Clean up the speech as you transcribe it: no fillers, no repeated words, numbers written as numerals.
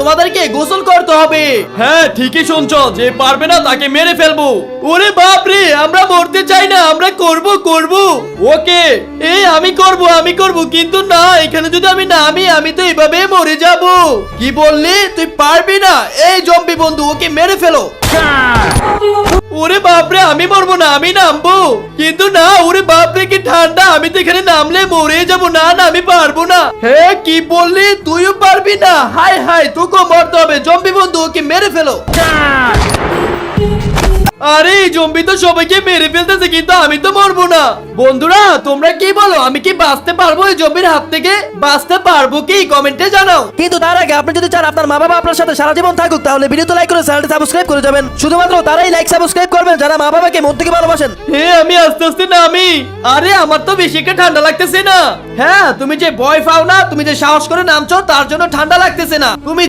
তোমাদেরকে গোসল করতে হবে। হ্যাঁ ঠিকই শুনছো, যে পারবে না তাকে মেরে ফেলবো। ওরে বাপ রে, আমরা মরতে চাই না, আমরা করব। ওকে। এই আমি করব কিন্তু না, এখানে যদি আমি নামি আমি তো এভাবে মরে যাব। কি বললি? তুই পারবি না? এই জম্বি বন্ধু, ওকে মেরে ফেলো। ওরে বাপরে, আমি মরবো না, আমি নামবো। কিন্তু না, ওরে বাপরে কি ঠান্ডা, আমি তো এখানে নামলে মরে যাব। না না, আমি পারবো না। হ্যাঁ কি বললি? তুইও পারবি না? হাই হাই, তোকেও মরতে হবে। জম্বি বন্ধু, ওকে মেরে ফেলো। আরে এই জম্বি তো সবাইকে মেরে ফেলতেছে, কিন্তু আমি তো মরবো না। বন্ধুরা তোমরা কি বলো, আমি কি বাঁচতে পারবো এই জম্বির হাত থেকে? বাঁচতে পারবো কি? কমেন্টে জানাও। কিন্তু তার আগে আপনি যদি চান আপনার মা বাবা আপনার সাথে সারা জীবন থাকুক, তাহলে ভিডিওতে লাইক করে চ্যানেলটি সাবস্ক্রাইব করে যাবেন। শুধুমাত্র তারাই লাইক সাবস্ক্রাইব করবেন যারা মা বাবাকে মন থেকে ভালোবাসেন। হ্যাঁ আমি আস্তে আস্তে নামি। আরে আমার তো বেশি একটা ঠান্ডা লাগতেছে না। হ্যাঁ তুমি যে ভয় পাও না, তুমি যে সাহস করে নামছো, তার জন্য ঠান্ডা লাগতেছে না। তুমি